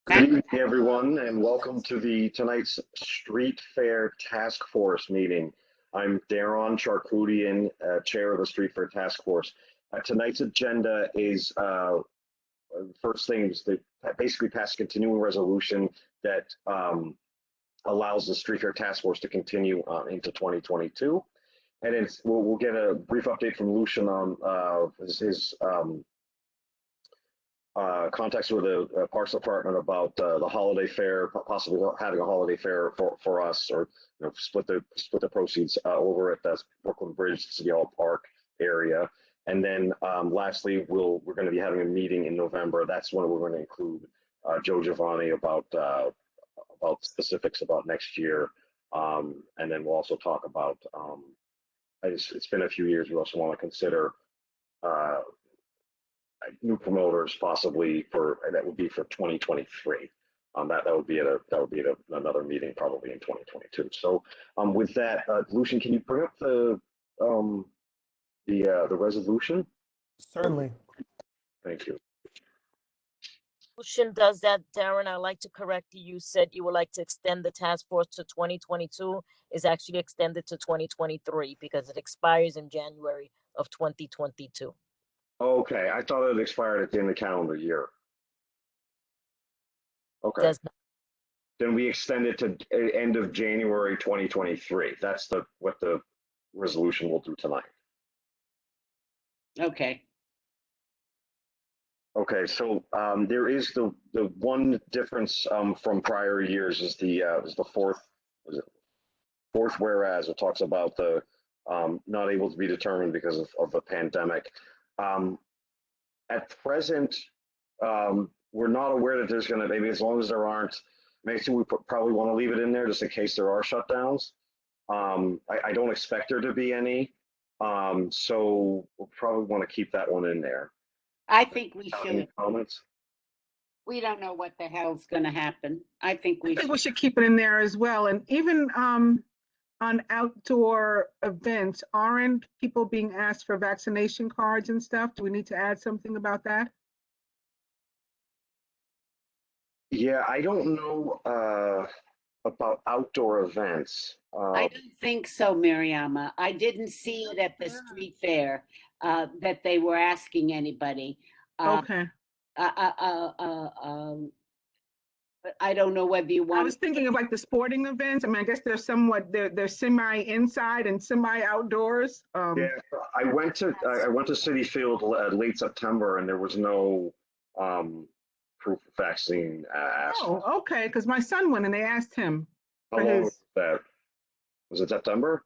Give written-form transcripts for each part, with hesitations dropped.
Good evening, everyone, and welcome to tonight's Street Fair Task Force meeting. I'm Daron Charkoudian, Chair of the Street Fair Task Force. Tonight's agenda is first thing is to basically pass a continuing resolution that allows the Street Fair Task Force to continue into 2022. And we'll get a brief update from Lucian on his contacts with the Parks Department about the holiday fair, possibly having a holiday fair for us, or split the proceeds over at the Brooklyn Bridge City Hall Park area. And then lastly, we're going to be having a meeting in November. That's when we're going to include Joe Giovanni about specifics about next year, and then we'll also talk about. It's been a few years. We also want to consider new promoters possibly that would be for 2023. That would be at another meeting probably in 2022. So with that, Lucian, can you bring up the resolution? Certainly. Thank you. Motion does that, Darren. I'd like to correct you. You said you would like to extend the task force to 2022. Is actually extended to 2023 because it expires in January of 2022. Okay, I thought it expired at the end of the calendar year. Okay. Does not. Then we extend it to end of January 2023. That's what the resolution will do tonight. Okay. Okay, so there is the one difference from prior years is the fourth whereas it talks about the not able to be determined because of the pandemic. At present, we're not aware that there's going to, maybe as long as there aren't, maybe we probably want to leave it in there just in case there are shutdowns. I don't expect there to be any, so we'll probably want to keep that one in there. I think we Any should. comments? We don't know what the hell's going to happen. I think we should. We should keep it in there as well. And even on outdoor events, aren't people being asked for vaccination cards and stuff? Do we need to add something about that? Yeah, I don't know about outdoor events. I don't think so, Mariama. I didn't see it at the street fair that they were asking anybody. Okay. I don't know whether you I want. was thinking of like the sporting events. I mean, I guess they're semi inside and semi outdoors. Yeah, I went to City Field late September, and there was no proof of vaccine asked. Oh, okay. Because my son went and they asked him. How long was that? Was it September?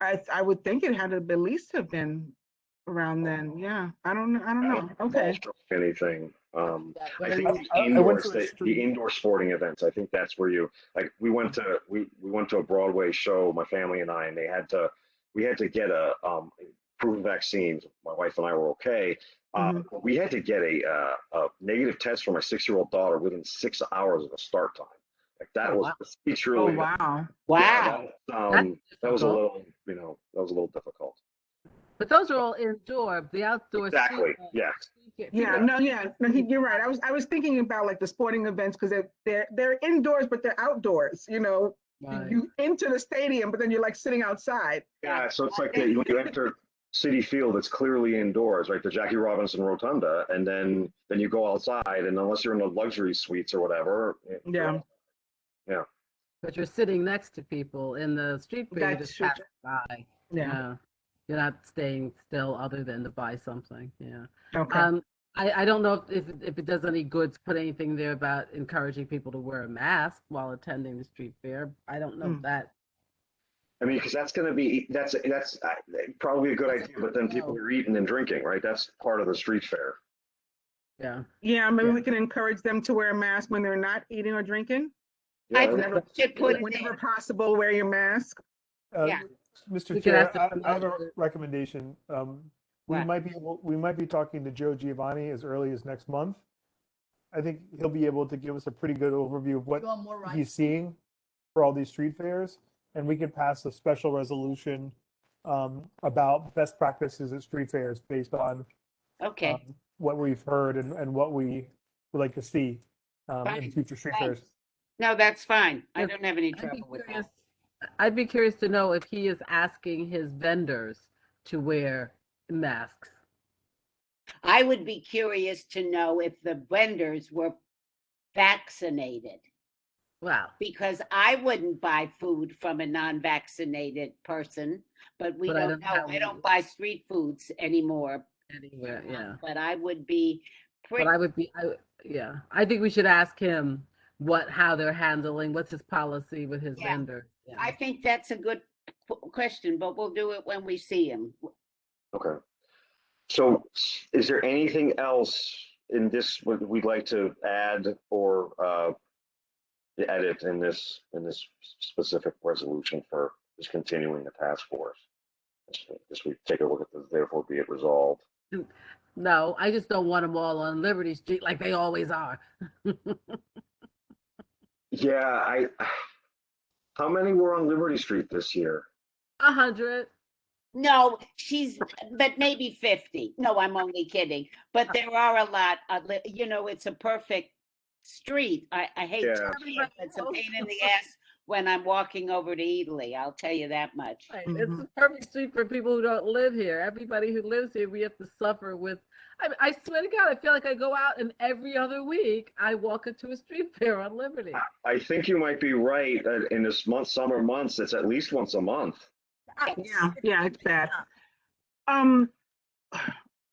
I would think it had to at least have been around then. Yeah, I don't know. Okay. Anything. I think the indoor sporting events. I think that's where we went to a Broadway show, my family and I, and we had to get a proof of vaccines. My wife and I were okay. We had to get a negative test for my 6-year-old daughter within 6 hours of the start time. Like that was truly. Oh wow! Wow. That was a little, that was a little difficult. But those are all indoor. The outdoor. Exactly. Yeah. No, you're right. I was thinking about like the sporting events because they're indoors, but they're outdoors. Right. You enter the stadium, but then you're like sitting outside. Yeah, so it's like when you enter City Field, it's clearly indoors, right? The Jackie Robinson Rotunda, and then you go outside, and unless you're in the luxury suites or whatever. Yeah. Yeah. But you're sitting next to people in the street fair. You That's just true. pass by. Yeah. You're not staying still other than to buy something. Yeah. Okay. I don't know if it does any good to put anything there about encouraging people to wear a mask while attending the street fair. I don't know that. I mean, because that's probably a good idea, but then people are eating and drinking, right? That's part of the street fair. Yeah. Yeah, maybe we can encourage them to wear a mask when they're not eating or drinking. Yeah, I think we should put it Whenever there. possible, wear your mask. Yeah. We Mr. can Chair, ask the I have a promoter. recommendation. We What? might be talking to Joe Giovanni as early as next month. I think he'll be able to give us a pretty good overview of what he's seeing for all these street fairs, and we can pass a special resolution about best practices at street fairs based on Okay. what we've heard and what we would like to see in Fine, future street thanks. fairs. No, that's fine. I Yes, don't have any I'd be trouble with curious, that. I'd be curious to know if he is asking his vendors to wear masks. I would be curious to know if the vendors were vaccinated, Wow. because I wouldn't buy food from a non-vaccinated person, but we But I don't don't know know. how I don't we- buy street foods anymore. Anywhere, yeah. But I would be But pretty, I would be, yeah, I think we should ask him how they're handling, what's his policy with his Yeah. vendor. Yeah. I think that's a good question, but we'll do it when we see him. Okay. So is there anything else in this we'd like to add or edit in this specific resolution for just continuing the task force? Just we take a look at the therefore be it resolved. No, I just don't want them all on Liberty Street like they always are. Yeah, how many were on Liberty Street this year? 100. No, but maybe 50. No, I'm only kidding. But there are a lot, it's a perfect street. I hate Yeah. to say it, it's a pain in the ass when I'm walking over to Italy. I'll tell you that much. Right. It's a perfect street for people who don't live here. Everybody who lives here, we have to suffer with. I swear to God, I feel like I go out and every other week I walk into a street fair on Liberty. I think you might be right. In this summer months, it's at least once a month. Yeah, it's bad. In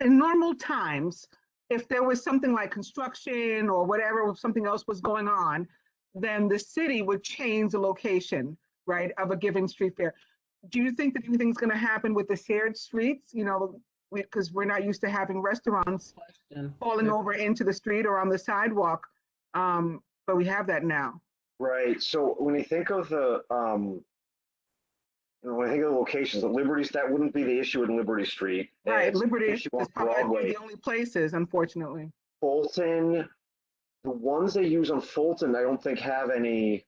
normal times, if there was something like construction or whatever, or something else was going on, then the city would change the location, right, of a given street fair. Do you think that anything's going to happen with the shared streets? Because we're not used to having restaurants Question. falling over into the street or on the sidewalk, but we have that now. Right. So when you think of when I think of the locations, the Liberties, that wouldn't be the issue in Liberty Street. Right, It's the Liberty issue on is probably Broadway. the only places, unfortunately. Fulton, the ones they use on Fulton, I don't think have any.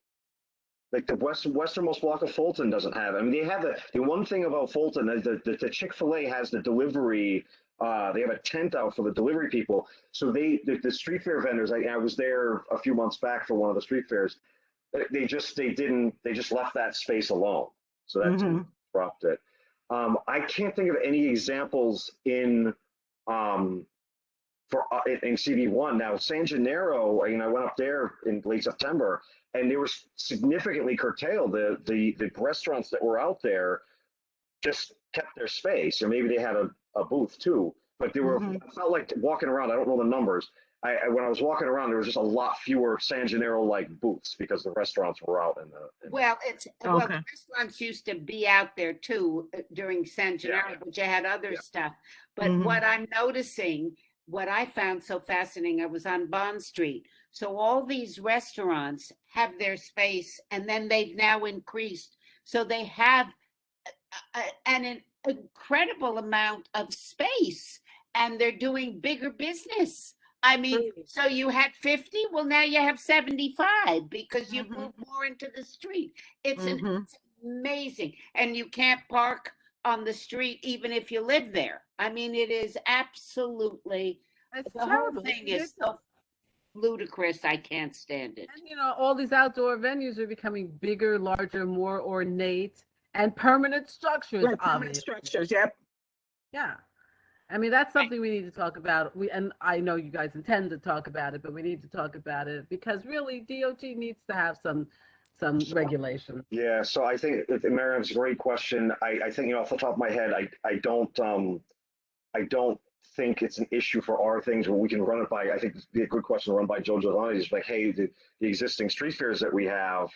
Like the westernmost block of Fulton doesn't have. I mean, they have the one thing about Fulton is the Chick-fil-A has the delivery. They have a tent out for the delivery people. So the street fair vendors. I was there a few months back for one of the street fairs. They just left that space alone. So that didn't disrupt it. I can't think of any examples in CD1. Now San Gennaro, I went up there in late September, and they were significantly curtailed. The restaurants that were out there just kept their space, or maybe they had a booth too. But they were I felt like walking around. I don't know the numbers. When I was walking around, there was just a lot fewer San Gennaro like booths because the restaurants were out in the. Well, the Okay. restaurants used to be out there too during San Gennaro, but you had other stuff. But what I'm noticing, what I found so fascinating, I was on Bond Street. So all these restaurants have their space, and then they've now increased. So they have an incredible amount of space, and they're doing bigger business. I mean, so you had 50, well, now you have 75 because you moved more into the street. It's amazing. And you can't park on the street even if you live there. I mean, it is absolutely, It's the whole terrible. thing It's is so ludicrous. I can't stand it. And all these outdoor venues are becoming bigger, larger, more ornate, and permanent structures. Right, permanent obviously. structures, yep. Yeah. I mean, that's something we need to talk about. And I know you guys intend to talk about it, but we need to talk about it because really DOT needs to have some regulation. Yeah, so I think Miriam's a great question. I think off the top of my head, I don't think it's an issue for our things where we can run it by. I think it'd be a good question to run by Joe Giovanni. Is like, hey, the existing street fairs that we have,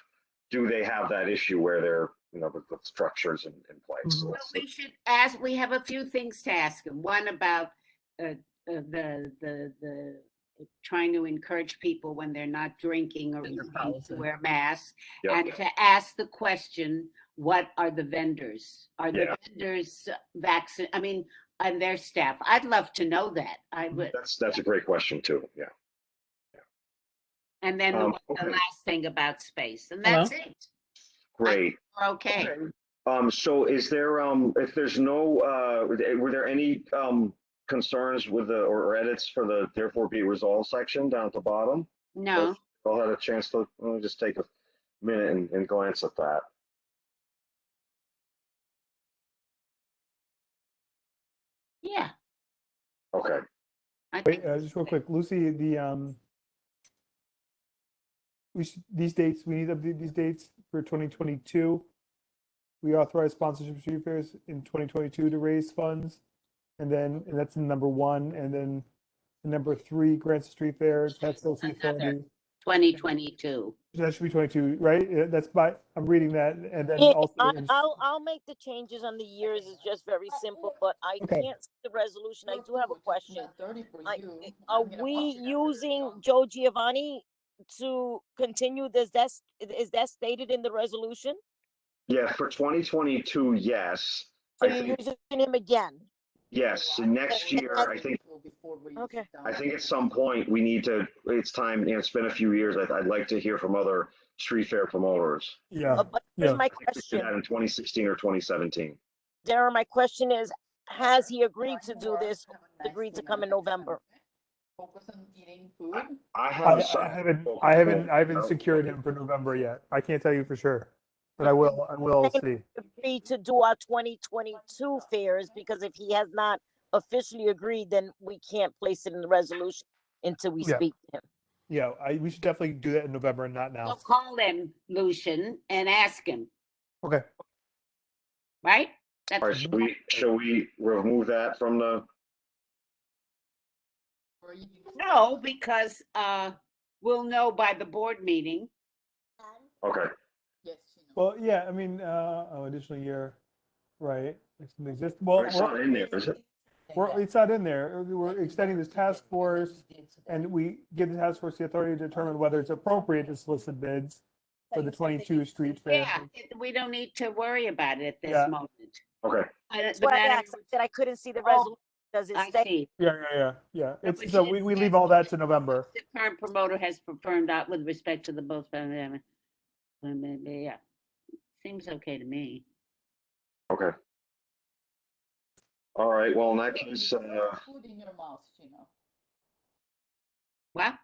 do they have that issue where they're the structures in place? So Well, we should ask, we have a few things to ask him. One about the trying to encourage people when they're not drinking or Vendor eating policy. to wear masks, Yep. and to ask the question, what are the vendors? Are the Yeah. vendors vaccinated? I mean, and their staff. I'd love to know that. I would. that's a great question too. Yeah. And then the Okay. last thing about space, and that's it. Great. We're okay. So is there if there's no were there any concerns with the, or edits for the therefore be resolved section down at the bottom? No, I'll have a chance to, let me just take a minute and glance at that. yeah. Okay. I Wait, think just real quick, Lucy, these dates, we need to update these dates for 2022. We authorize sponsorship of street fairs in 2022 to raise funds. And that's in number 1. And then number 3, grants to street fairs, tax sales authority. 2022. That should be 22, right? That's I'm reading that. And then Yeah, also, I'll make the changes on the years. It's just very simple, but I Okay. can't see the resolution. I do have a question. Are we using Joe Giovanni to continue this? Is that stated in the resolution? Yeah, for 2022, yes. So I you're think, using him again? yes, next year, I think Okay. at some point we need to, it's time, it's been a few years. I'd like to hear from other street fair promoters. yeah, But here's yeah. my I think we did question. that in 2016 or 2017. Darren, my question is, has he agreed to do this? Agreed to come in November? I I haven't secured him for November yet. I can't tell you for sure, but I will see. Agreed to do our 2022 fairs, because if he has not officially agreed, then we can't place it in the resolution until we Yeah. speak to him. Yeah, we should definitely do that in November and not So now. call him, Lucian, and ask him, Okay. right? All right, That's, shall we remove that from the, no, because we'll know by the board meeting. okay. Well, yeah, I mean, additional year, right? It's an exist, well, It's not in there, is it? it's not in there. We're extending this task force and we give the task force the authority to determine whether it's appropriate to solicit bids for the 22 street fair. Yeah, we don't need to worry about it at this Yeah. moment. Okay. That's But why I then asked, that I couldn't see the Oh, resolution. Does it I say? see. Yeah. It's, Which so is- we leave all that to November. The current promoter has confirmed out with respect to the both. Yeah, seems okay to me. Okay. All right, well, in that case, What?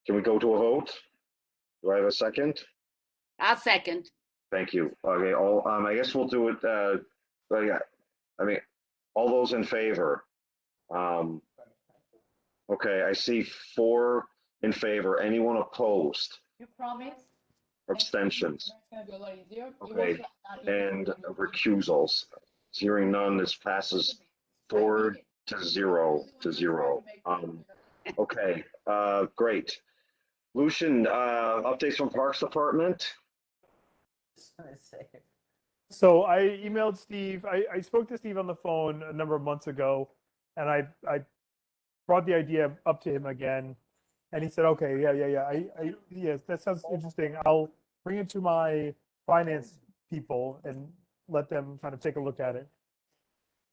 can we go to a vote? Do I have a second? I'll second. Thank you. Okay, I guess we'll do it, yeah, I mean, all those in favor? Okay, I see 4 in favor. Anyone opposed? You promise? Abstentions? It's gonna be a lot easier. It Okay, was not and easy. recusals? Hearing none, this passes 4-0 to 0. Okay, great. Lucian, updates from Parks Department? So I emailed Steve. I spoke to Steve on the phone a number of months ago, and I brought the idea up to him again, and he said, "Okay, yeah. Yes, that sounds interesting. I'll bring it to my finance people and let them kind of take a look at it,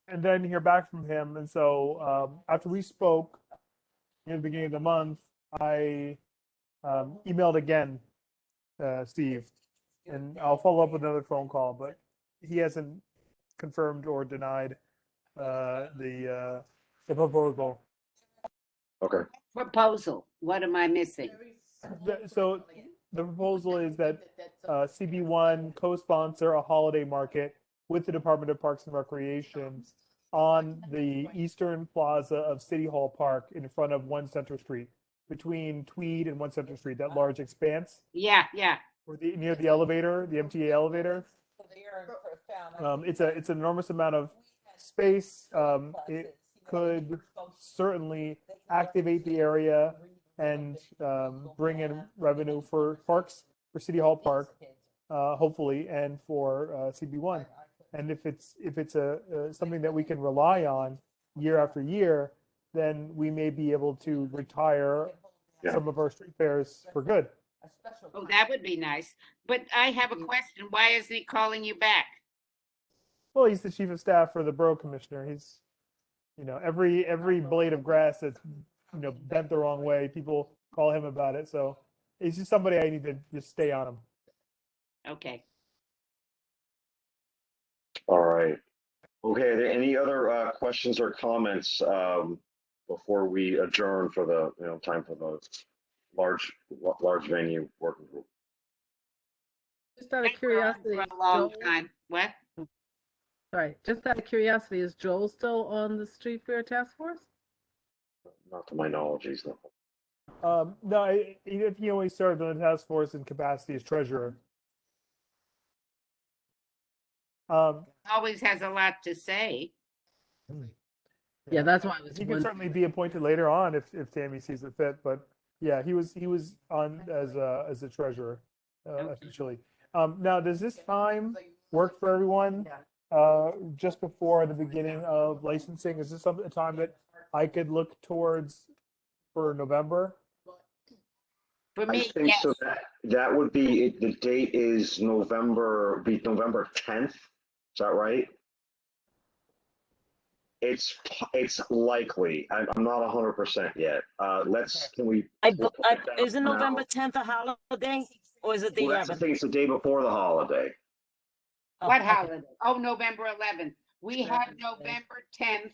and then hear back from him." And so after we spoke in the beginning of the month, I emailed again, Steve, and I'll follow up with another phone call, but he hasn't confirmed or denied the proposal. Okay, Proposal, what am I missing? So the proposal is that CB1 co-sponsor a holiday market with the Department of Parks and Recreation on the eastern plaza of City Hall Park in front of 1 Central Street, between Tweed and 1 Central Street, that large expanse, Yeah, or near the elevator, the MTA elevator. It's an enormous amount of space. It could certainly activate the area and bring in revenue for parks, for City Hall Park, hopefully, and for CB1. And if it's something that we can rely on year after year, then we may be able to retire some of our street fairs for good. oh, that would be nice. But I have a question. Why isn't he calling you back? Well, he's the chief of staff for the borough commissioner. He's, every blade of grass that's, bent the wrong way, people call him about it. So he's just somebody I need to just stay on him. Okay. all right. Okay, are there any other questions or comments before we adjourn for the, time for the large venue working group? Just out of Stay for curiosity, a long Joel, time. What? sorry, just out of curiosity, is Joel still on the street fair task force? Not to my knowledge, he's not. No, he only served on the task force in capacity as treasurer. Always has a lot to say. Yeah, that's why I was He can wondering. certainly be appointed later on if Tammy sees it fit, but yeah, he was on as a treasurer officially. Now, does this time work for everyone? Just before the beginning of licensing, is this a time that I could look towards for November? For I me, think yes. so that would be, the date is November 10th. Is that right? It's likely. I'm not 100% yet. Can we? Isn't November 10th a holiday or is it the Well, that's the 11th? thing. It's the day before the holiday. Oh, What okay. holiday? Oh, November 11th. We have November 10th,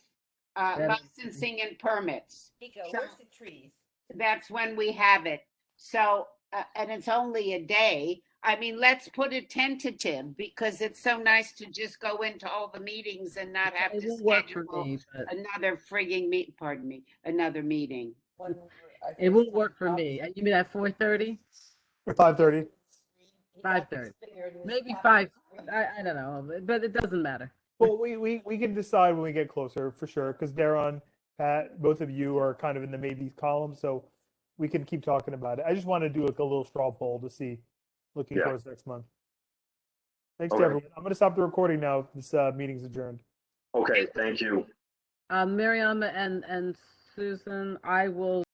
licensing and permits. Nico, So- where's the trees? That's when we have it. So, and it's only a day. I mean, let's put it tentative because it's so nice to just go into all the meetings and not have It to will work for schedule me, but another another meeting. it will work for me. You mean at 4:30? 5:30. 5:30. Maybe 5. I don't know, but it doesn't matter. Well, we can decide when we get closer for sure, because Darren, Pat, both of you are kind of in the maybe column, so we can keep talking about it. I just want to do like a little straw poll to see, looking Yeah. towards next month. Thanks Okay. to everyone. I'm going to stop the recording now. This meeting's adjourned. Okay, thank you. Mariama and Susan, I will